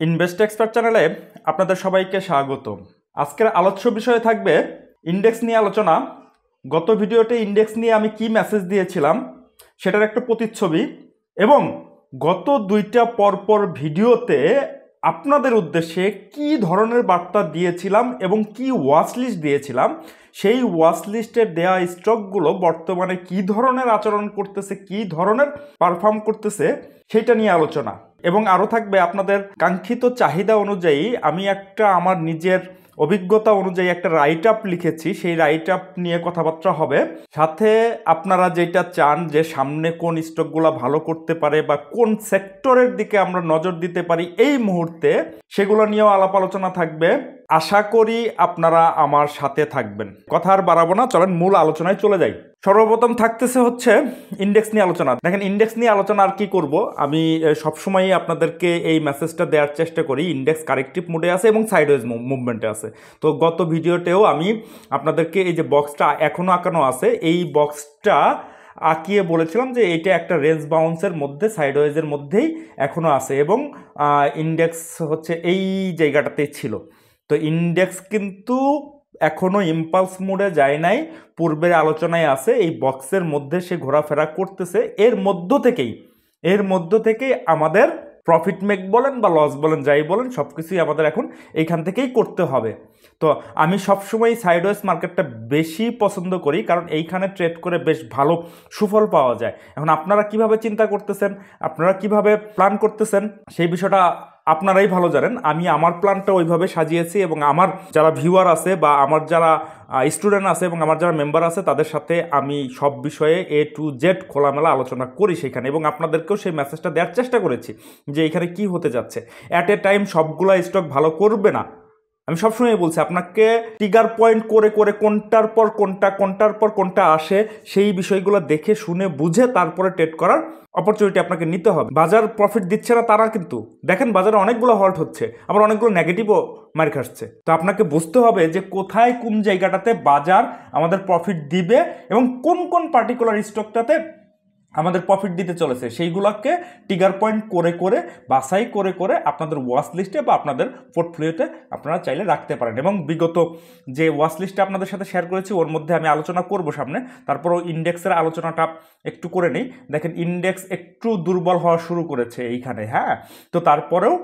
Invest expert চ্যানেলে আপনাদের সবাইকে স্বাগত। আজকের আলোচ্য বিষয় থাকবে ইন্ডেক্স নিয়ে আলোচনা। গত ভিডিওতে ইন্ডেক্স নিয়ে আমি কি মেসেজ দিয়েছিলাম সেটার একটা প্রতিচ্ছবি, এবং গত দুইটা পরপর ভিডিওতে আপনাদের উদ্দেশ্যে কি ধরনের বার্তা দিয়েছিলাম এবং কি ওয়াচ লিস্ট দিয়েছিলাম, সেই ওয়াচ লিস্টের দেওয়া স্টকগুলো বর্তমানে কি ধরনের আচরণ করতেছে, কি ধরনের পারফর্ম করতেছে সেইটা নিয়ে আলোচনা। এবং আরও থাকবে আপনাদের কাঙ্ক্ষিত চাহিদা অনুযায়ী আমি একটা আমার নিজের অভিজ্ঞতা অনুযায়ী একটা রাইট আপ লিখেছি, সেই রাইট আপ নিয়ে কথাবার্তা হবে। সাথে আপনারা যেটা চান যে সামনে কোন স্টকগুলো ভালো করতে পারে বা কোন সেক্টরের দিকে আমরা নজর দিতে পারি এই মুহূর্তে, সেগুলো নিয়েও আলাপ আলোচনা থাকবে। আশা করি আপনারা আমার সাথে থাকবেন। কথা আর বাড়াবো না, চলেন মূল আলোচনায় চলে যাই। সর্বপ্রথম থাকতেছে হচ্ছে ইন্ডেক্স নিয়ে আলোচনা। দেখেন, ইন্ডেক্স নিয়ে আলোচনা আর কি করব, আমি সবসময়ই আপনাদেরকে এই মেসেজটা দেওয়ার চেষ্টা করি। ইন্ডেক্স কারেক্টিভ মুডে আছে এবং সাইডওয়েজ মুভমেন্টে আছে। তো গত ভিডিওতেও আমি আপনাদেরকে এই যে বক্সটা এখনও আঁকানো আছে, এই বক্সটা আঁকিয়ে বলেছিলাম যে এইটা একটা রেঞ্জ বাউন্সের মধ্যে, সাইডওয়েজের মধ্যেই এখনও আছে, এবং ইন্ডেক্স হচ্ছে এই জায়গাটাতেই ছিল। তো ইন্ডেক্স কিন্তু এখনও ইম্পালস মোডে যায় নাই, পূর্বের আলোচনায় আছে এই বক্সের মধ্যে সে ঘোরাফেরা করতেছে। এর মধ্য থেকেই আমাদের প্রফিট মেক বলেন বা লস বলেন, যাই বলেন, সব কিছুই আমাদের এখন এইখান থেকেই করতে হবে। তো আমি সবসময় সাইডওয়েজ মার্কেটটা বেশি পছন্দ করি, কারণ এইখানে ট্রেড করে বেশ ভালো সুফল পাওয়া যায়। এখন আপনারা কিভাবে চিন্তা করতেছেন, আপনারা কিভাবে প্ল্যান করতেছেন, সেই বিষয়টা আপনারাই ভালো জানেন। আমি আমার প্ল্যানটা ওইভাবে সাজিয়েছি, এবং আমার যারা ভিউয়ার আছে বা আমার যারা স্টুডেন্ট আছে এবং আমার যারা মেম্বার আছে তাদের সাথে আমি সব বিষয়ে A to Z খোলামেলা আলোচনা করি সেখানে, এবং আপনাদেরকেও সেই মেসেজটা দেওয়ার চেষ্টা করেছি যে এখানে কি হতে যাচ্ছে। অ্যাট এ টাইম সবগুলা স্টক ভালো করবে না। আমি সবসময় বলছি আপনাকে ট্রিগার পয়েন্ট করে করে কোনটার পর কোনটা আসে সেই বিষয়গুলো দেখে শুনে বুঝে তারপরে ট্রেড করার অপরচুনিটি আপনাকে নিতে হবে। বাজার প্রফিট দিচ্ছে না তারা কিন্তু দেখেন বাজারে অনেকগুলো হল্ট হচ্ছে, আবার অনেকগুলো নেগেটিভও মার খাচ্ছে। তো আপনাকে বুঝতে হবে যে কোথায় কোন জায়গাটাতে বাজার আমাদের প্রফিট দিবে এবং কোন কোন পার্টিকুলার স্টকটাতে আমাদের প্রফিট দিতে চলেছে, সেইগুলোকে ট্রিগার পয়েন্ট করে করে বাছাই করে করে আপনাদের ওয়াচ লিস্টে বা আপনাদের পোর্টফোলিওতে আপনারা চাইলে রাখতে পারেন। এবং বিগত যে ওয়াচ লিস্টটা আপনাদের সাথে শেয়ার করেছি ওর মধ্যে আমি আলোচনা করব সামনে, তারপরও ইন্ডেক্সের আলোচনাটা একটু করে নিই। দেখেন ইন্ডেক্স একটু দুর্বল হওয়া শুরু করেছে এইখানে, হ্যাঁ। তো তারপরেও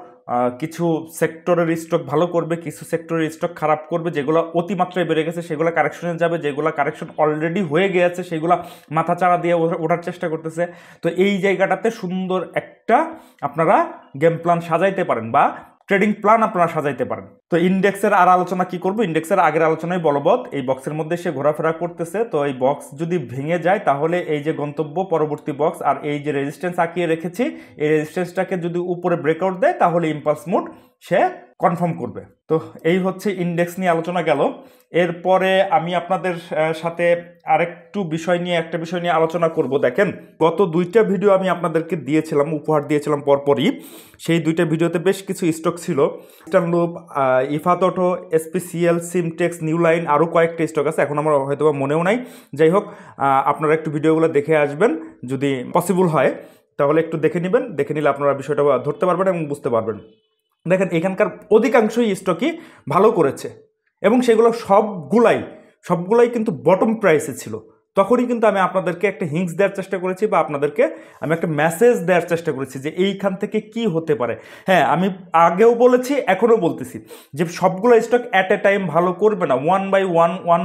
কিছু সেক্টরের স্টক ভালো করবে, কিছু সেক্টরের স্টক খারাপ করবে। যেগুলো অতিমাত্রায় বেড়ে গেছে সেগুলো কারেকশনে যাবে, যেগুলো কারেকশন অলরেডি হয়ে গিয়েছে সেগুলো মাথা চাড়া দিয়ে ওঠার চেষ্টা করতেছে। তো এই জায়গাটাতে সুন্দর একটা আপনারা গেম প্ল্যান সাজাইতে পারেন বা ট্রেডিং প্ল্যান আপনারা সাজাইতে পারেন। তো ইন্ডেক্সের আর আলোচনা কি করব, ইন্ডেক্সের আগের আলোচনায় বলবৎ এই বক্সের মধ্যে সে ঘোরাফেরা করতেছে। তো এই বক্স যদি ভেঙে যায় তাহলে এই যে গন্তব্য পরবর্তী বক্স আর এই যে রেজিস্ট্যান্স আঁকিয়ে রেখেছি, এই রেজিস্ট্যান্সটাকে যদি উপরে ব্রেকআউট দেয় তাহলে ইম্পালস মুড সে কনফার্ম করবে। তো এই হচ্ছে ইন্ডেক্স নিয়ে আলোচনা গেল। এরপরে আমি আপনাদের সাথে আরেকটু বিষয় নিয়ে আলোচনা করব। দেখেন গত দুইটা ভিডিও আমি আপনাদেরকে দিয়েছিলাম, উপহার দিয়েছিলাম পরপরই। সেই দুইটা ভিডিওতে বেশ কিছু স্টক ছিল, eastern loop, Ifat auto, SPCL, Simtex, new line, আরও কয়েকটা স্টক আছে, এখন আমার হয়তো মনেও নাই। যাই হোক, আপনারা একটু ভিডিওগুলো দেখে আসবেন, যদি পসিবল হয় তাহলে একটু দেখে নেবেন। দেখে নিলে আপনারা বিষয়টা ধরতে পারবেন এবং বুঝতে পারবেন। দেখেন এখানকার অধিকাংশই স্টকই ভালো করেছে, এবং সেগুলো সবগুলাই কিন্তু বটম প্রাইসে ছিল। তখনই কিন্তু আমি আপনাদেরকে একটা হিংস দেওয়ার চেষ্টা করেছি বা আপনাদেরকে আমি একটা মেসেজ দেওয়ার চেষ্টা করেছি যে এইখান থেকে কি হতে পারে। হ্যাঁ, আমি আগেও বলেছি, এখনও বলতেছি যে সবগুলো স্টক অ্যাট এ টাইম ভালো করবে না, ওয়ান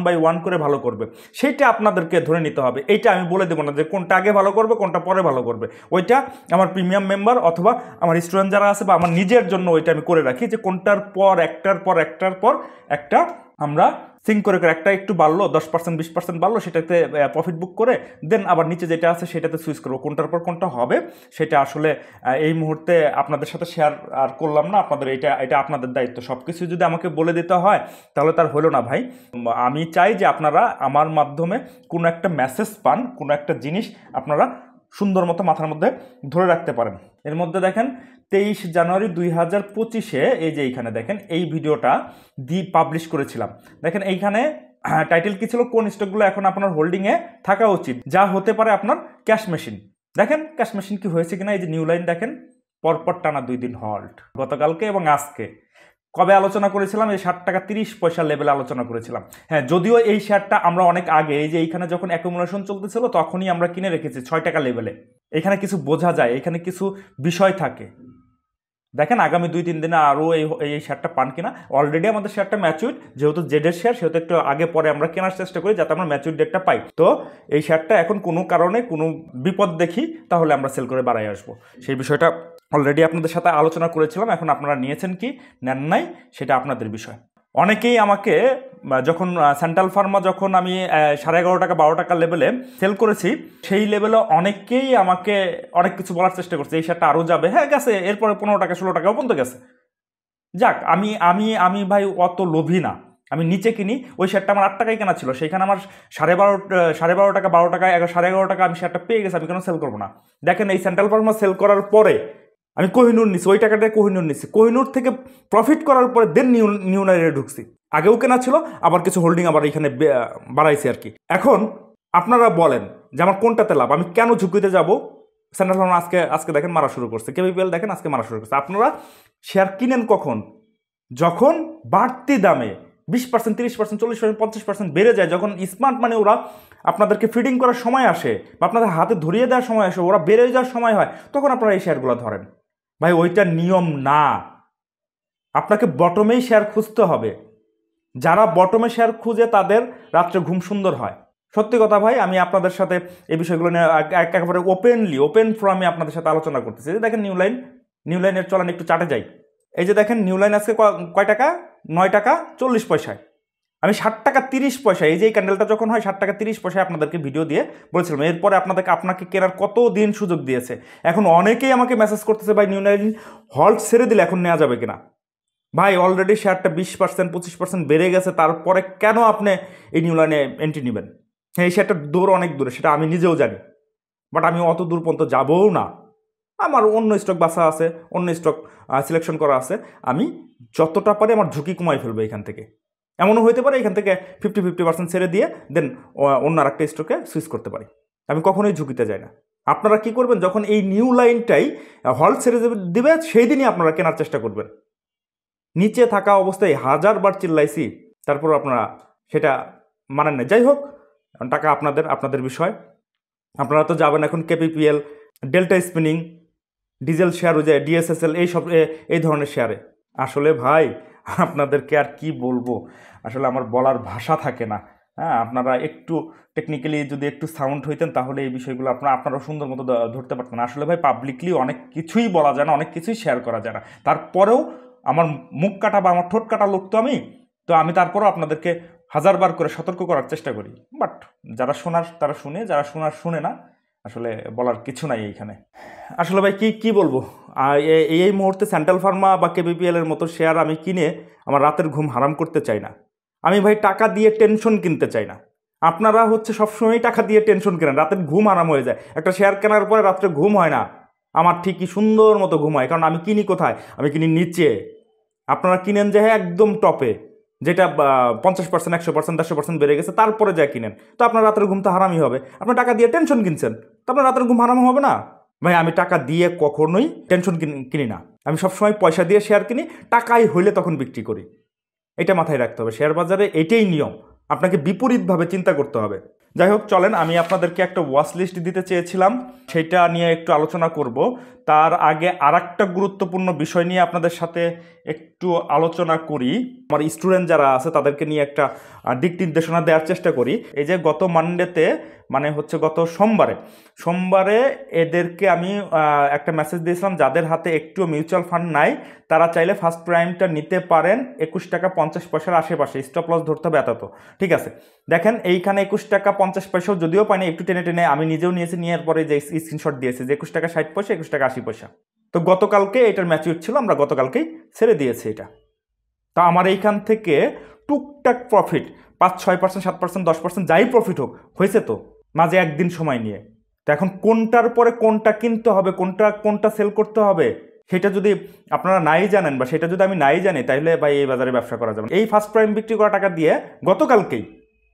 বাই ওয়ান করে ভালো করবে। সেইটা আপনাদেরকে ধরে নিতে হবে। এইটা আমি বলে দেবো না যে কোনটা আগে ভালো করবে কোনটা পরে ভালো করবে। ওইটা আমার প্রিমিয়াম মেম্বার অথবা আমার স্টুডেন্ট যারা আছে বা আমার নিজের জন্য ওইটা আমি করে রাখি যে কোনটার পর একটার পর একটা আমরা সিঙ্ক করে একটা একটু বাড়লো, 10% 20% বাড়লো, সেটাতে প্রফিট বুক করে দেন আবার নিচে যেটা আছে সেটাতে সুইচ করবো। কোনটার পর কোনটা হবে সেটা আসলে এই মুহূর্তে আপনাদের সাথে শেয়ার আর করলাম না। আপনাদের এটা আপনাদের দায়িত্ব। সব কিছু যদি আমাকে বলে দিতে হয় তাহলে তার হলো না ভাই। আমি চাই যে আপনারা আমার মাধ্যমে কোনো একটা মেসেজ পান, কোনো একটা জিনিস আপনারা সুন্দর মতো মাথার মধ্যে ধরে রাখতে পারেন। এর মধ্যে দেখেন 23 জানুয়ারি 2025 এই যে এইখানে দেখেন এই ভিডিওটা পাবলিশ করেছিলাম। দেখেন এইখানে টাইটেল কি ছিল, কোন স্টকগুলো এখন আপনার হোল্ডিংয়ে থাকা উচিত, যা হতে পারে আপনার ক্যাশ মেশিন। দেখেন ক্যাশ মেশিন কি হয়েছে কিনা, এই যে নিউ লাইন দেখেন পরপর টানা 2 দিন হল্ট, গতকালকে এবং আজকে। কবে আলোচনা করেছিলাম? এই 60 টাকা 30 পয়সা লেভেলে আলোচনা করেছিলাম। হ্যাঁ, যদিও এই শেয়ারটা আমরা অনেক আগে, এই যে এইখানে যখন অ্যাকুমুলেশন চলতেছিল তখনই আমরা কিনে রেখেছি 6 টাকা লেভেলে। এখানে কিছু বোঝা যায়, এখানে কিছু বিষয় থাকে। দেখেন আগামী 2-3 দিনে আরও এই শেয়ারটা পান কিনা। অলরেডি আমাদের শেয়ারটা ম্যাচুইড, যেহেতু জেডের শেয়ার সেহেতু একটু আগে পরে আমরা কেনার চেষ্টা করি যাতে আমরা ম্যাচুইড ডেটটা পাই। তো এই শেয়ারটা এখন কোনো কারণে কোনো বিপদ দেখি তাহলে আমরা সেল করে বাড়াই আসবো। সেই বিষয়টা অলরেডি আপনাদের সাথে আলোচনা করেছিলাম। এখন আপনারা নিয়েছেন কি নেন নাই সেটা আপনাদের বিষয়। অনেকেই আমাকে যখন সেন্ট্রাল ফার্মা যখন আমি 11.5 টাকা 12 টাকা লেভেলে সেল করেছি, সেই লেভেলে অনেকেই আমাকে অনেক কিছু বলার চেষ্টা করছে, এই শেয়ারটা আরও যাবে। হ্যাঁ গেছে, এরপরে 15 টাকা 16 টাকাও পর্যন্ত গেছে। যাক, আমি আমি আমি ভাই অত লোভী না। আমি নিচে কিনি, ওই শেয়ারটা আমার 8 টাকায় কেনা ছিল, সেইখানে আমার 12.5 টাকা 12 টাকা 11.5 টাকা আমি শেয়ারটা পেয়ে গেছি, আমি কেন সেল করবো না? দেখেন এই সেন্ট্রাল ফার্মা সেল করার পরে আমি কোহিনুর নিছি, ওই টাকাটা কোহিনুর নিছি, কোহিনুর থেকে প্রফিট করার পরে দেন নিউ নাইরে ঢুকছি। আগেও কেনা ছিল, আবার কিছু হোল্ডিং আবার এখানে বাড়াইছি আর কি। এখন আপনারা বলেন যে আমার কোনটাতে লাভ, আমি কেন ঝুঁকিতে যাব? সেন্ট্রাল ফার্মা আজকে দেখেন মারা শুরু করছে, কেবিপিএল দেখেন আজকে মারা শুরু করছে। আপনারা শেয়ার কিনেন কখন? যখন বাড়তি দামে 20%, 30%, 40%, 50% বেড়ে যায়, যখন স্মার্ট মানে ওরা আপনাদেরকে ফিডিং করার সময় আসে বা আপনাদের হাতে ধরিয়ে দেওয়ার সময় আসে, ওরা বেড়ে যাওয়ার সময় হয়, তখন আপনারা এই শেয়ারগুলো ধরেন। ভাই ওইটা নিয়ম না, আপনাকে বটমেই শেয়ার খুঁজতে হবে। যারা বটমে শেয়ার খুঁজে তাদের রাত্রে ঘুম সুন্দর হয়। সত্যি কথা ভাই, আমি আপনাদের সাথে এই বিষয়গুলো নিয়ে একেবারে ওপেন ফোরামে আপনাদের সাথে আলোচনা করতেছি। যে দেখেন নিউ লাইনের চলেন একটু চাটে যাই। এই যে দেখেন নিউ লাইন আজকে কয় টাকা? 9 টাকা 40 পয়সায়। আমি 60 টাকা 30 পয়সায়, এই যে এই ক্যান্ডেলটা যখন হয় 60 টাকা 30 পয়সায় আপনাদেরকে ভিডিও দিয়ে বলেছিলাম। এরপরে আপনাকে কেনার কত দিন সুযোগ দিয়েছে। এখন অনেকেই আমাকে মেসেজ করতেছে ভাই নিউ লাইন হল্ট ছেড়ে দিলে এখন নেওয়া যাবে কিনা? ভাই অলরেডি শেয়ারটা 20% 25% বেড়ে গেছে, তারপরে কেন আপনি এই নিউ লাইনে এন্ট্রি নেবেন? হ্যাঁ, এই শেয়ারটার দৌড় অনেক দূরে, সেটা আমি নিজেও জানি, বাট আমি অত দূর পর্যন্ত যাবও না। আমার অন্য স্টক বাছা আছে, অন্য স্টক সিলেকশন করা আছে। আমি যতটা পারি আমার ঝুঁকি কমাই ফেলবো এখান থেকে। এমনও হইতে পারে এখান থেকে 50% ছেড়ে দিয়ে দেন অন্য আরেকটা স্টকে সুইচ করতে পারি। আমি কখনোই ঝুঁকিতে যাই না। আপনারা কি করবেন? যখন এই নিউ লাইনটাই হল্ট ছেড়ে দিবে সেই দিনই আপনারা কেনার চেষ্টা করবেন। নিচে থাকা অবস্থায় 1000 বার চিল্লাইছি, তারপর আপনারা সেটা মানেন না। যাই হোক, টাকা আপনাদের বিষয়। আপনারা তো যাবেন এখন KPPL, delta spinning, diesel share, ওই যে ডিএসএসএল, এই ধরনের শেয়ারে। আসলে ভাই আপনাদেরকে আর কি বলবো, আসলে আমার বলার ভাষা থাকে না। হ্যাঁ, আপনারা একটু টেকনিক্যালি যদি একটু সাউন্ড হইতেন তাহলে এই বিষয়গুলো আপনারা সুন্দর মতো ধরতে পারতেন। আসলে ভাই পাবলিকলি অনেক কিছুই বলা যায় না, অনেক কিছুই শেয়ার করা যায় না। তারপরেও আমার মুখ কাটা বা আমার ঠোঁট কাটা লোক তো আমি তারপরেও আপনাদেরকে 1000 বার করে সতর্ক করার চেষ্টা করি। বাট যারা শোনার তারা শুনে, যারা শোনার শুনে না। আসলে বলার কিছু নাই এইখানে। আসলে ভাই কি বলবো, এই মুহূর্তে সেন্ট্রাল ফার্মা বা কেবিপিএল এর মতো শেয়ার আমি কিনে আমার রাতের ঘুম হারাম করতে চাই না। আমি ভাই টাকা দিয়ে টেনশন কিনতে চাই না। আপনারা সবসময় টাকা দিয়ে টেনশন কেনেন, রাতের ঘুম হারাম হয়ে যায়। একটা শেয়ার কেনার পরে রাত্রে ঘুম হয় না। আমার ঠিকই সুন্দর মতো ঘুম হয়, কারণ আমি কিনি কোথায়? আমি কিনি নিচে। আপনারা কিনেন যে হ্যাঁ একদম টপে, যেটা 50%, 100%, 150% বেড়ে গেছে, তারপরে যা কিনেন, তো আপনার রাতের ঘুম তো হারামই হবে। আপনার টাকা দিয়ে টেনশন কিনছেন, তো আপনার রাতের ঘুম হারাম হবে না? ভাই আমি টাকা দিয়ে কখনোই টেনশন কিনি না। আমি সবসময় পয়সা দিয়ে শেয়ার কিনি, টাকাই হইলে তখন বিক্রি করি। এটা মাথায় রাখতে হবে, শেয়ার বাজারে এটাই নিয়ম। আপনাকে বিপরীতভাবে চিন্তা করতে হবে। যাই হোক, চলেন আমি আপনাদেরকে একটা ওয়াচ লিস্ট দিতে চেয়েছিলাম, সেটা নিয়ে একটু আলোচনা করব। তার আগে আরেকটা গুরুত্বপূর্ণ বিষয় নিয়ে আপনাদের সাথে একটু আলোচনা করি। আমার স্টুডেন্ট যারা আছে তাদেরকে নিয়ে একটা দিক নির্দেশনা দেওয়ার চেষ্টা করি। এই যে গত মানডেতে, মানে গত সোমবারে এদেরকে আমি একটা মেসেজ দিয়েছিলাম, যাদের হাতে একটু মিউচুয়াল ফান্ড নাই তারা চাইলে ফার্স্ট প্রাইমটা নিতে পারেন 21 টাকা 50 পয়সার আশেপাশে। স্টপ লস ধরতে হবে এত। ঠিক আছে, দেখেন এইখানে 21 টাকা 50 পয়সাও যদিও পাইনি, একটু টেনে আমি নিজেও নিয়েছি, নেওয়ার পরে যে স্ক্রিনশট দিয়েছি যে 21 টাকা 60 পয়সা, 21 টাকা 80 পয়সা। তো গতকালকে এটার ম্যাচিউর ছিল, আমরা গতকালকেই ছেড়ে দিয়েছি এটা। তা আমার এইখান থেকে টুকটাক প্রফিট 5-6%, 7%, 10% যাই প্রফিট হোক হয়েছে তো, মাঝে একদিন সময় নিয়ে। তো এখন কোনটার পরে কোনটা কিনতে হবে, কোনটা সেল করতে হবে, সেটা যদি আপনারা নাই জানেন বা সেটা যদি আমি নাই জানি, তাহলে ভাই এই বাজারে ব্যবসা করা যাবে। এই ফার্স্ট প্রাইম বিক্রি করা টাকা দিয়ে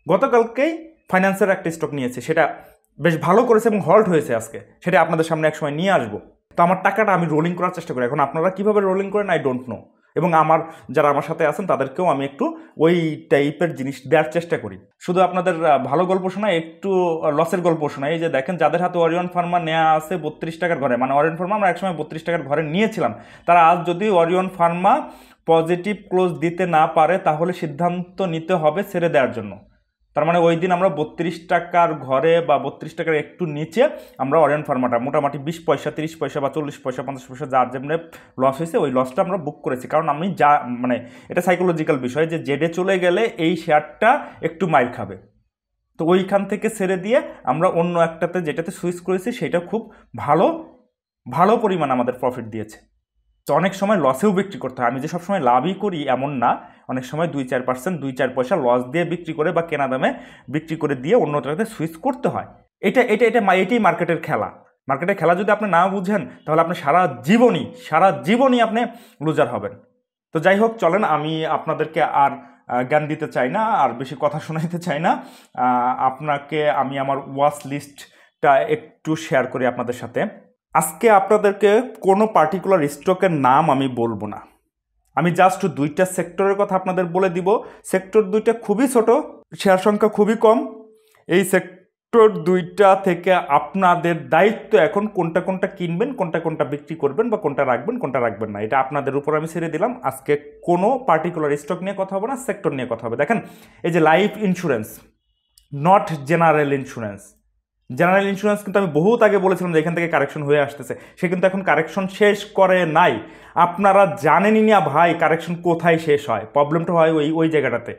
গতকালকেই ফাইন্যান্সের একটা স্টক নিয়েছে, সেটা বেশ ভালো করেছে এবং হল্ট হয়েছে আজকে। সেটা আপনাদের সামনে এক সময় নিয়ে আসবো। তো আমার টাকাটা আমি রোলিং করার চেষ্টা করি। এখন আপনারা কীভাবে রোলিং করেন আই ডোন্ট নো, এবং যারা আমার সাথে আছেন তাদেরকেও আমি একটু ওই টাইপের জিনিস দেওয়ার চেষ্টা করি। শুধু আপনাদের ভালো গল্প শোনায়, একটু লসের গল্প শোনায়। এই যে দেখেন, যাদের হাতে ওরিয়ন ফার্মা নেওয়া আছে 32 টাকার ঘরে, মানে ওরিয়ন ফার্মা আমরা একসময় 32 টাকার ঘরে নিয়েছিলাম, তারা আজ যদি ওরিয়ন ফার্মা পজিটিভ ক্লোজ দিতে না পারে তাহলে সিদ্ধান্ত নিতে হবে ছেড়ে দেওয়ার জন্য। তার মানে ওই দিন আমরা 32 টাকার ঘরে বা 32 টাকার একটু নিচে আমরা ওরিয়ন ফার্মাটা মোটামুটি 20 পয়সা 30 পয়সা বা 40 পয়সা 50 পয়সা যার যেমনি লস হয়েছে ওই লসটা আমরা বুক করেছি। কারণ আমি মানে এটা সাইকোলজিক্যাল বিষয় যে জেডে চলে গেলে এই শেয়ারটা একটু মাইর খাবে, তো ওইখান থেকে ছেড়ে দিয়ে আমরা অন্য একটাতে যেটাতে সুইচ করেছি সেটা খুব ভালো পরিমাণ আমাদের প্রফিট দিয়েছে। তো অনেক সময় লসেও বিক্রি করতে হয়। আমি যে সবসময় লাভই করি এমন না, অনেক সময় 2-4% 2-4 পয়সা লস দিয়ে বিক্রি করে বা কেনা দামে বিক্রি করে দিয়ে অন্যটাতে সুইচ করতে হয়। এটাই মার্কেটের খেলা। মার্কেটের খেলা যদি আপনি না বুঝেন তাহলে আপনি সারা জীবনই আপনি লুজার হবেন। তো যাই হোক, চলেন, আমি আপনাদেরকে আর জ্ঞান দিতে চাই না, আর বেশি কথা শোনাইতে চাই না। আপনাকে আমি আমার ওয়াচ লিস্টটা একটু শেয়ার করি আপনাদের সাথে। আজকে আপনাদেরকে কোনো পার্টিকুলার স্টকের নাম আমি বলবো না, আমি জাস্ট 2টা সেক্টরের কথা আপনাদের বলে দিব। সেক্টর 2টা খুবই ছোট, শেয়ার সংখ্যা খুবই কম। এই সেক্টর 2টা থেকে আপনাদের দায়িত্ব এখন কোনটা কিনবেন, কোনটা বিক্রি করবেন, বা কোনটা রাখবেন না, এটা আপনাদের উপর আমি ছেড়ে দিলাম। আজকে কোনো পার্টিকুলার স্টক নিয়ে কথা হবে না, সেক্টর নিয়ে কথা হবে। দেখেন, এই যে life insurance, not general insurance. General insurance কিন্তু আমি বহুত আগে বলেছিলাম যে এখান থেকে কারেকশন হয়ে আসতেছে, সে কিন্তু এখন কারেকশন শেষ করে নাই। আপনারা জানেনই না ভাই কারেকশন কোথায় শেষ হয়, প্রবলেমটা হয় ওই জায়গাটাতে।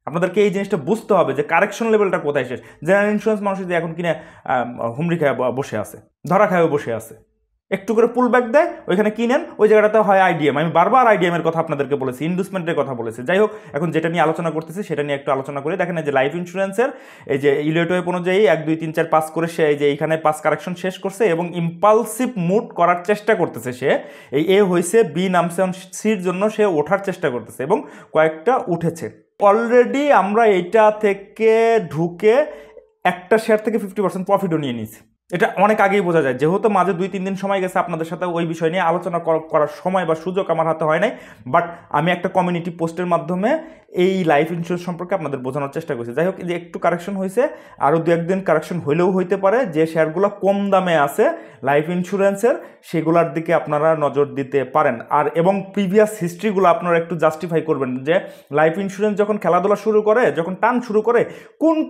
আপনাদেরকে এই জিনিসটা বুঝতে হবে যে কারেকশন লেভেলটা কোথায় শেষ। জেনারেল ইন্স্যুরেন্স মানুষ যদি এখন কিনে হুমড়ি খায় বসে আছে, ধরা খায় বসে আছে, একটু করে পুল ব্যাক দেয়, ওইখানে কিনেন, ওই জায়গাটাতে হয় আইডিএম। আমি বারবার আইডিএমের কথা আপনাদেরকে বলেছি, ইনভেস্টমেন্টের কথা বলেছি। যাই হোক, এখন যেটা নিয়ে আলোচনা করতেছি সেটা নিয়ে একটু আলোচনা করি। দেখেন, এই যে লাইফ ইন্স্যুরেন্সের এই যে ইলিয়ট ওয়েভ অনুযায়ী 1 2 3 4 5 করে সে এই যে এইখানে 5 কারেকশন শেষ করছে এবং ইম্পালসিভ মুড করার চেষ্টা করতেছে। সে এ হয়েছে, বি নামছে, সির জন্য সে ওঠার চেষ্টা করতেছে এবং কয়েকটা উঠেছে অলরেডি। আমরা এইটা থেকে ঢুকে একটা শেয়ার থেকে 50% প্রফিটও নিয়ে নিয়েছি। এটা অনেক আগেই বোঝা যায়, যেহেতু মাঝে 2-3 দিন সময় গেছে, আপনাদের সাথে ওই বিষয় নিয়ে আলোচনা করার সময় বা সুযোগ আমার হাতে হয় নাই। বাট আমি একটা কমিউনিটি পোস্টের মাধ্যমে এই লাইফ ইন্স্যুরেন্স সম্পর্কে আপনাদের বোঝানোর চেষ্টা করছি। যাই হোক, যে একটু কারেকশন হয়েছে, আরও 2-1 দিন কারেকশন হইলেও হইতে পারে। যে শেয়ারগুলো কম দামে আছে লাইফ ইন্স্যুরেন্সের, সেগুলোর দিকে আপনারা নজর দিতে পারেন। এবং প্রিভিয়াস হিস্ট্রিগুলো আপনারা একটু জাস্টিফাই করবেন যে লাইফ ইন্স্যুরেন্স যখন খেলাধুলা শুরু করে, যখন টান শুরু করে,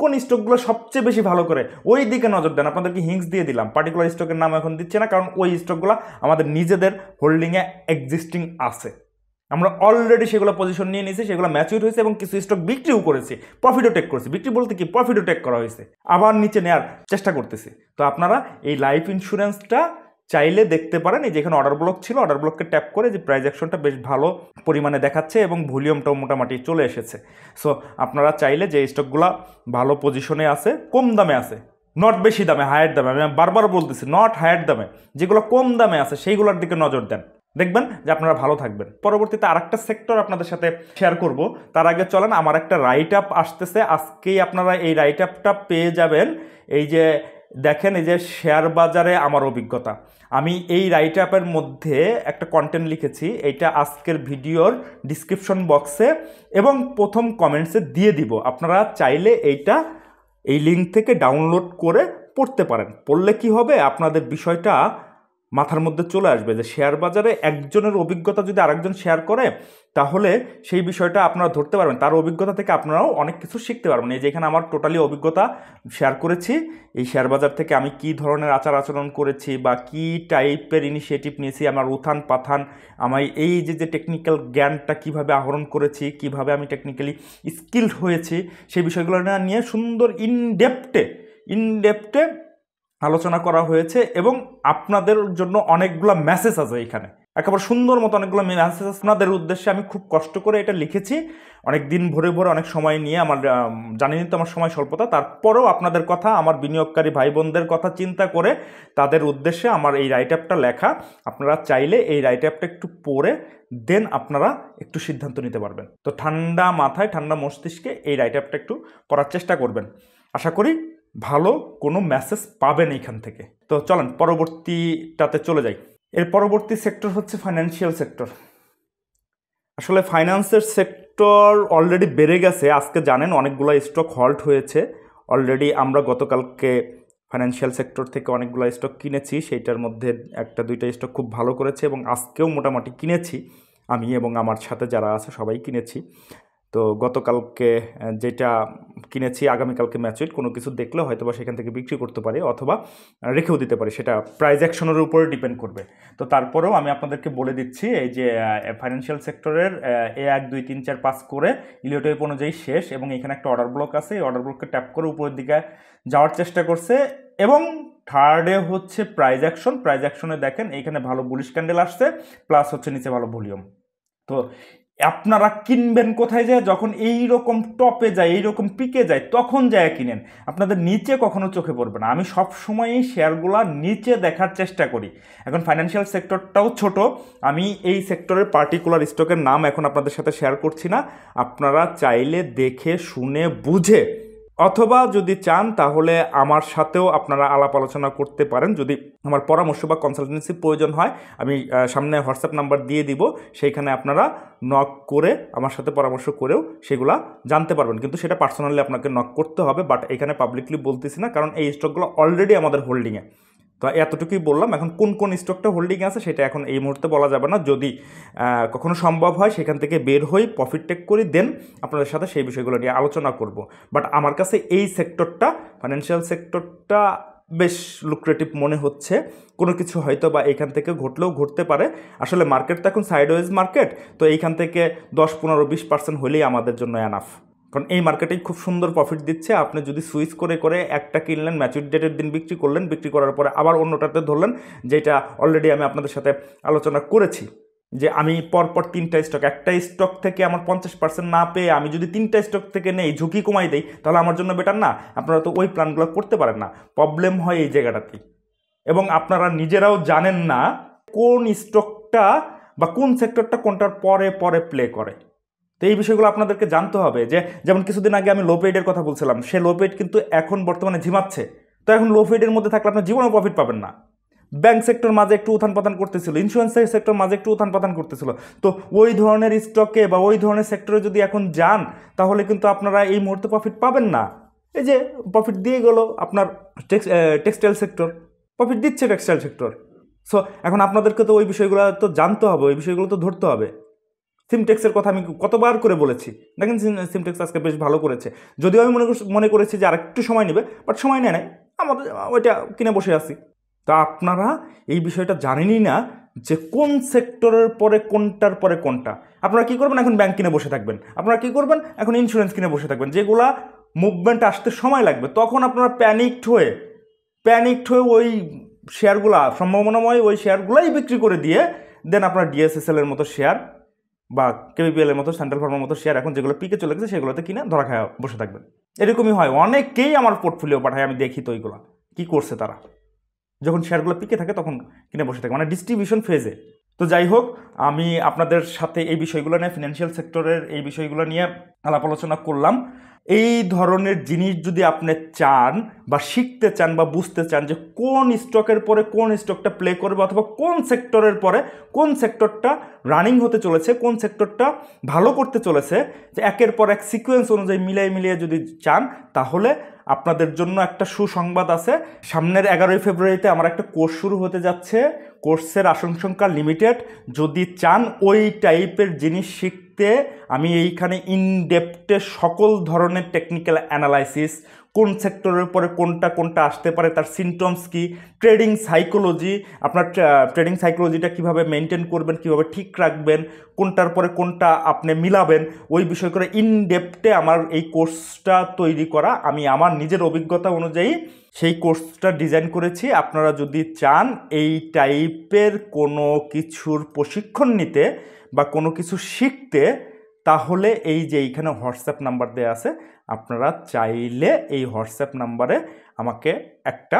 কোন স্টকগুলো সবচেয়ে বেশি ভালো করে ওই দিকে নজর দেন। আপনাদেরকে হিংস দিয়ে দিলাম, পার্টিকুলার স্টকের নাম এখন দিচ্ছে না, কারণ ওই স্টকগুলো আমাদের নিজেদের হোল্ডিংয়ে এক্সিস্টিং আছে। আমরা অলরেডি সেগুলো পজিশন নিয়ে নিয়েছি, সেগুলো ম্যাচিউর হয়েছে এবং কিছু স্টক বিক্রিও করেছি, প্রফিটও টেক করেছি। বিক্রি বলতে কি, প্রফিটও টেক করা হয়েছে, আবার নিচে নেওয়ার চেষ্টা করতেছি। তো আপনারা এই লাইফ ইন্স্যুরেন্সটা চাইলে দেখতে পারেন। এই যেখানে অর্ডার ব্লক ছিল, অর্ডার ব্লককে ট্যাপ করে যে প্রাইস অ্যাকশনটা বেশ ভালো পরিমাণে দেখাচ্ছে এবং ভলিউমটাও মোটামুটি চলে এসেছে। সো আপনারা চাইলে যে স্টকগুলো ভালো পজিশনে আছে, কম দামে আছে, নট বেশি দামে, হায়ার দামে, আমি বারবার বলতেছি নট হায়ার দামে, যেগুলো কম দামে আছে সেইগুলোর দিকে নজর দেন, দেখবেন যে আপনারা ভালো থাকবেন। পরবর্তীতে আরেকটা সেক্টর আপনাদের সাথে শেয়ার করব, তার আগে চলেন, আমার একটা রাইট আপ আসতেছে, আজকেই আপনারা এই রাইট আপটা পেয়ে যাবেন। এই যে দেখেন, এই যে শেয়ার বাজারে আমার অভিজ্ঞতা, আমি এই রাইট আপের মধ্যে একটা কন্টেন্ট লিখেছি, এইটা আজকের ভিডিওর ডিসক্রিপশন বক্সে এবং প্রথম কমেন্টসে দিয়ে দিব। আপনারা চাইলে এই লিঙ্ক থেকে ডাউনলোড করে পড়তে পারেন। পড়লে কি হবে, আপনাদের বিষয়টা মাথার মধ্যে চলে আসবে যে শেয়ার বাজারে একজনের অভিজ্ঞতা যদি আরেকজন শেয়ার করে তাহলে সেই বিষয়টা আপনারা ধরতে পারবেন, তার অভিজ্ঞতা থেকে আপনারাও অনেক কিছু শিখতে পারবেন। এই যে এখানে আমার টোটালি অভিজ্ঞতা শেয়ার করেছি, এই শেয়ার বাজার থেকে আমি কি ধরনের আচরণ করেছি বা কি টাইপের ইনিশিয়েটিভ নিয়েছি, আমার উত্থান পাথান, আমার এই যে টেকনিক্যাল জ্ঞানটা কিভাবে আহরণ করেছি, কিভাবে আমি টেকনিক্যালি স্কিলড হয়েছি, সেই বিষয়গুলো নিয়ে সুন্দর ইনডেপথে আলোচনা করা হয়েছে এবং আপনাদের জন্য অনেকগুলো মেসেজ আছে এখানে, একেবারে সুন্দর মতো অনেকগুলো মেসেজ আপনাদের উদ্দেশ্যে আমি খুব কষ্ট করে এটা লিখেছি, অনেক দিন ভরে অনেক সময় নিয়ে। আমার জানেনই তো আমার সময় স্বল্পতা, তারপরেও আপনাদের কথা, আমার বিনিয়োগকারী ভাই বোনদের কথা চিন্তা করে তাদের উদ্দেশ্যে আমার এই রাইট আপটা লেখা। আপনারা চাইলে এই রাইট আপটা একটু পড়ে দেন আপনারা একটু সিদ্ধান্ত নিতে পারবেন। তো ঠান্ডা মাথায়, ঠান্ডা মস্তিষ্কে এই রাইট আপটা একটু পড়ার চেষ্টা করবেন, আশা করি ভালো কোনো মেসেজ পাবেন এইখান থেকে। তো চলেন পরবর্তীটাতে চলে যাই। এর পরবর্তী সেক্টর হচ্ছে ফাইন্যান্সিয়াল সেক্টর। আসলে ফাইন্যান্সের সেক্টর অলরেডি বেড়ে গেছে। আজকে জানেন অনেকগুলো স্টক হল্ট হয়েছে অলরেডি। আমরা গতকালকে ফাইন্যান্সিয়াল সেক্টর থেকে অনেকগুলো স্টক কিনেছি, সেইটার মধ্যে একটা দুইটা স্টক খুব ভালো করেছে এবং আজকেও মোটামুটি কিনেছি আমি এবং আমার সাথে যারা আছে সবাই কিনেছি। তো গতকালকে যেটা কিনেছি আগামীকালকে ম্যাচুইট, কোনো কিছু দেখলে হয়তো বা সেখান থেকে বিক্রি করতে পারি অথবা রেখেও দিতে পারি, সেটা প্রাইস অ্যাকশনের উপরে ডিপেন্ড করবে। তো তারপরেও আমি আপনাদেরকে বলে দিচ্ছি এই যে ফাইন্যান্সিয়াল সেক্টরের A1 2 3 4 5 করে ইলিওটাইপ অনুযায়ী শেষ এবং এখানে একটা অর্ডার ব্লক আছে। এই অর্ডার ব্লককে ট্যাপ করে উপরের দিকে যাওয়ার চেষ্টা করছে এবং থার্ডে হচ্ছে প্রাইস অ্যাকশন। প্রাইস অ্যাকশনে দেখেন এইখানে ভালো বুলিশ ক্যান্ডেল আসছে, প্লাস হচ্ছে নিচে ভালো ভলিউম। তো আপনারা কিনবেন কোথায় যায়? যখন এই রকম টপে যায়, এই রকম পিকে যায়, তখন যায় কিনেন। আপনাদের নিচে কখনো চোখে পড়বে না। আমি সব সময়ই শেয়ারগুলা নিচে দেখার চেষ্টা করি। এখন ফাইন্যান্সিয়াল সেক্টরটাও ছোট, আমি এই সেক্টরের পার্টিকুলার স্টকের নাম এখন আপনাদের সাথে শেয়ার করছি না। আপনারা চাইলে দেখে শুনে বুঝে অথবা যদি চান তাহলে আমার সাথেও আপনারা আলাপ আলোচনা করতে পারেন। যদি আমার পরামর্শ বা কনসালটেন্সি প্রয়োজন হয়, আমি সামনে হোয়াটসঅ্যাপ নাম্বার দিয়ে দিব, সেইখানে আপনারা নক করে আমার সাথে পরামর্শ করেও সেগুলা জানতে পারবেন। কিন্তু সেটা পার্সোনালি আপনাকে নক করতে হবে, বাট এখানে পাবলিকলি বলতেছি না, কারণ এই স্টকগুলো অলরেডি আমাদের হোল্ডিংয়ে। তো এতটুকুই বললাম। এখন কোন কোন স্টকটা হোল্ডিং আছে সেটা এখন এই মুহূর্তে বলা যাবে না। যদি কখনো সম্ভব হয় সেখান থেকে বের হই, প্রফিট টেক করি, দেন আপনাদের সাথে সেই বিষয়গুলো নিয়ে আলোচনা করব। বাট আমার কাছে এই সেক্টরটা, ফাইন্যান্সিয়াল সেক্টরটা বেশ লুক্রেটিভ মনে হচ্ছে। কোনো কিছু হয়তো বা এখান থেকে ঘটলেও ঘটতে পারে। আসলে মার্কেট তো এখন সাইডওয়েজ মার্কেট, তো এইখান থেকে 10-15-20% হলেই আমাদের জন্য এনাফ। কারণ এই মার্কেটেই খুব সুন্দর প্রফিট দিচ্ছে। আপনি যদি সুইচ করে করে একটা কিনলেন, ম্যাচুরিটি ডেটের দিন বিক্রি করলেন, বিক্রি করার পরে আবার অন্যটাতে ধরলেন, যেটা অলরেডি আমি আপনাদের সাথে আলোচনা করেছি যে আমি পরপর 3টা স্টক, একটা স্টক থেকে আমার 50% না পেয়ে আমি যদি 3টা স্টক থেকে নেই, ঝুঁকি কমাই দেই, তাহলে আমার জন্য বেটার না? আপনারা তো ওই প্ল্যানগুলো করতে পারেন না। প্রবলেম হয় এই জায়গাটাতেই। এবং আপনারা নিজেরাও জানেন না কোন স্টকটা বা কোন সেক্টরটা কোনটার পরে পরে প্লে করে। তো এই বিষয়গুলো আপনাদেরকে জানতে হবে। যে যেমন কিছুদিন আগে আমি লোপেডের কথা বলছিলাম, সে লোপেড কিন্তু এখন বর্তমানে ঝিমাচ্ছে। তো এখন লোপেডের মধ্যে থাকলে আপনার জীবনেও প্রফিট পাবেন না। ব্যাংক সেক্টর মাঝে একটু উত্থান পতন করতেছিল, ইন্স্যুরেন্স সেক্টর মাঝে একটু উত্থান পতন করতেছিল। তো ওই ধরনের স্টকে বা ওই ধরনের সেক্টরে যদি এখন যান, তাহলে কিন্তু আপনারা এই মুহূর্তে প্রফিট পাবেন না। এই যে প্রফিট দিয়ে গেল আপনার টেক্সটাইল সেক্টর, প্রফিট দিচ্ছে টেক্সটাইল সেক্টর। সো এখন আপনাদেরকে তো ওই বিষয়গুলো তো জানতে হবে, ওই বিষয়গুলো তো ধরতে হবে। সিমটেক্সের কথা আমি কতবার করে বলেছি, দেখেন সিমটেক্স আজকে বেশ ভালো করেছে। যদিও আমি মনে করেছি যে আর একটু সময় নেবে, বাট সময় নেয় নাই, আমাদের ওইটা কিনে বসে আছি। তা আপনারা এই বিষয়টা জানেনই না যে কোন সেক্টরের পরে কোনটার পরে কোনটা। আপনারা কী করবেন? এখন ব্যাংক কিনে বসে থাকবেন। আপনারা কী করবেন? এখন ইন্স্যুরেন্স কিনে বসে থাকবেন। যেগুলা মুভমেন্ট আসতে সময় লাগবে, তখন আপনারা প্যানিকড হয়ে ওই শেয়ারগুলা, সম্ভাবনাময় ওই শেয়ারগুলাই বিক্রি করে দিয়ে দেন আপনার ডিএসএসএল এর মতো শেয়ার বা কেবিপিএল এর মতো, সেন্ট্রাল ফার্মের মতো শেয়ার এখন যেগুলো পিকে চলে গেছে সেগুলোতে কিনে ধরা খায় বসে থাকবেন। এরকমই হয়, অনেকেই আমার পোর্টফোলিও পাঠায়, আমি দেখি তো ওইগুলো কী করছে তারা। যখন শেয়ারগুলো পিকে থাকে তখন কিনে বসে থাকে, মানে ডিস্ট্রিবিউশন ফেজে। তো যাই হোক, আমি আপনাদের সাথে এই বিষয়গুলো নিয়ে, ফিনান্সিয়াল সেক্টরের এই বিষয়গুলো নিয়ে আলাপ আলোচনা করলাম। এই ধরনের জিনিস যদি আপনি চান বা শিখতে চান বা বুঝতে চান যে কোন স্টকের পরে কোন স্টকটা প্লে করবে, অথবা কোন সেক্টরের পরে কোন সেক্টরটা রানিং হতে চলেছে, কোন সেক্টরটা ভালো করতে চলেছে, যে একের পর এক সিকোয়েন্স অনুযায়ী মিলিয়ে যদি চান, তাহলে আপনাদের জন্য একটা সুসংবাদ আছে। সামনের 11ই ফেব্রুয়ারিতে আমার একটা কোর্স শুরু হতে যাচ্ছে। কোর্সের আসন সংখ্যা লিমিটেড। যদি চান ওই টাইপের জিনিস শিখতে, আমি এইখানে ইনডেপথে সকল ধরনের টেকনিক্যাল অ্যানালাইসিস, কোন সেক্টরের পরে কোনটা আসতে পারে, তার সিমটমস কি, ট্রেডিং সাইকোলজি, আপনার ট্রেডিং সাইকোলজিটা কীভাবে মেনটেন করবেন, কীভাবে ঠিক রাখবেন, কোনটার পরে কোনটা আপনি মিলাবেন, ওই বিষয় করে ইনডেপথে আমার এই কোর্সটা তৈরি করা। আমি আমার নিজের অভিজ্ঞতা অনুযায়ী সেই কোর্সটা ডিজাইন করেছি। আপনারা যদি চান এই টাইপের কোনো কিছুর প্রশিক্ষণ নিতে বা কোনো কিছু শিখতে, তাহলে এই যে এইখানে হোয়াটসঅ্যাপ নাম্বার দেওয়া আছে, আপনারা চাইলে এই হোয়াটসঅ্যাপ নাম্বারে আমাকে একটা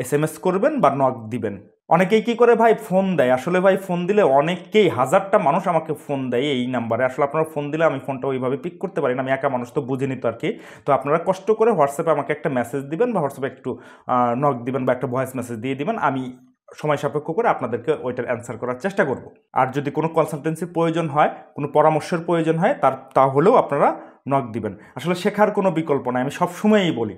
SMS করবেন বা নক দিবেন। অনেকেই কি করে ভাই ফোন দেয়, আসলে ভাই ফোন দিলে অনেকেই, হাজারটা মানুষ আমাকে ফোন দেয় এই নাম্বারে। আসলে আপনারা ফোন দিলে আমি ফোনটা ওইভাবে পিক করতে পারি না, আমি একা মানুষ তো বুঝে নিত আর কি। তো আপনারা কষ্ট করে হোয়াটসঅ্যাপে আমাকে একটা মেসেজ দিবেন বা হোয়াটসঅ্যাপে একটু নক দিবেন বা একটা ভয়েস মেসেজ দিয়ে দিবেন। আমি সময় সাপেক্ষ করে আপনাদেরকে ওইটার অ্যান্সার করার চেষ্টা করব। আর যদি কোনো কনসালটেন্সির প্রয়োজন হয়, কোনো পরামর্শের প্রয়োজন হয়, তাহলেও আপনারা নক দিবেন। আসলে শেখার কোনো বিকল্প নাই, আমি সবসময়ই বলি,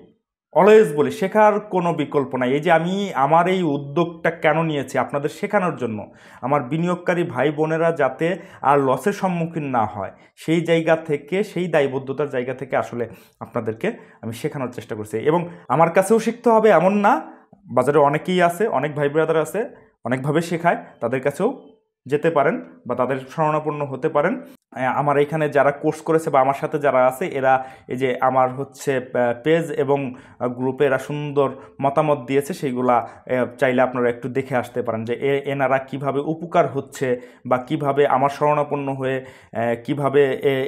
অলওয়েজ বলি, শেখার কোনো বিকল্প নাই। এই যে আমি আমার এই উদ্যোগটা কেন নিয়েছি, আপনাদের শেখানোর জন্য, আমার বিনিয়োগকারী ভাই বোনেরা যাতে আর লসের সম্মুখীন না হয়, সেই জায়গা থেকে, সেই দায়বদ্ধতার জায়গা থেকে আসলে আপনাদেরকে আমি শেখানোর চেষ্টা করছি। এবং আমার কাছেও শিখতে হবে এমন না, বাজারে অনেকেই আছে, অনেক ভাই ব্রাদার আছে, অনেকভাবে শেখায়, তাদের কাছেও যেতে পারেন বা তাদের শরণাপন্ন হতে পারেন। আমার এখানে যারা কোর্স করেছে বা আমার সাথে যারা আছে, এরা এই যে আমার হচ্ছে পেজ এবং গ্রুপে এরা সুন্দর মতামত দিয়েছে, সেইগুলা চাইলে আপনারা একটু দেখে আসতে পারেন যে এনারা কিভাবে উপকার হচ্ছে বা কিভাবে আমার শরণাপন্ন হয়ে কিভাবে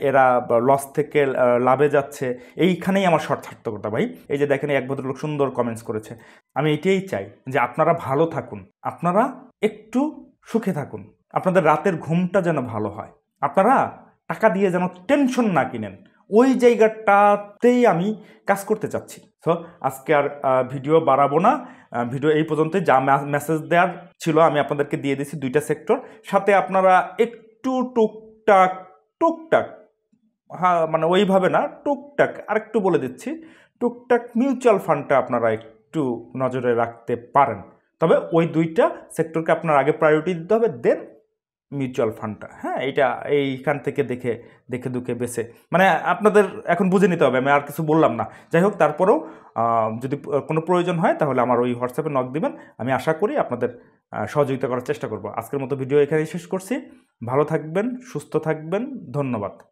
এরা লস থেকে লাভে যাচ্ছে। এইখানেই আমার সার্থকতা ভাই। এই যে দেখেন, এক ভদ্রলোক সুন্দর কমেন্টস করেছে। আমি এটাই চাই যে আপনারা ভালো থাকুন, আপনারা একটু সুখে থাকুন, আপনাদের রাতের ঘুমটা যেন ভালো হয়, আপনারা টাকা দিয়ে যেন টেনশন না কিনেন, ওই জায়গাটাতেই আমি কাজ করতে চাচ্ছি। সো আজকে আর ভিডিও বাড়াবো না, ভিডিও এই পর্যন্তই। যা মেসেজ দেওয়ার ছিল আমি আপনাদেরকে দিয়ে দিয়েছি, 2টা সেক্টর। সাথে আপনারা একটু টুকটাক, হ্যাঁ মানে ওইভাবে না, টুকটাক আরেকটু বলে দিচ্ছি, টুকটাক মিউচুয়াল ফান্ডটা আপনারা একটু নজরে রাখতে পারেন। তবে ওই 2টা সেক্টরকে আপনার আগে প্রায়োরিটি দিতে হবে, দেন মিউচুয়াল ফান্ডটা। হ্যাঁ, এইটা এইখান থেকে দেখে দুখে বেছে, মানে আপনাদের এখন বুঝে নিতে হবে, আমি আর কিছু বললাম না। যাই হোক, তারপরেও যদি কোনো প্রয়োজন হয় তাহলে আমার ওই হোয়াটসঅ্যাপে নক দিবেন, আমি আশা করি আপনাদের সহযোগিতা করার চেষ্টা করব। আজকের মতো ভিডিও এখানেই শেষ করছি। ভালো থাকবেন, সুস্থ থাকবেন, ধন্যবাদ।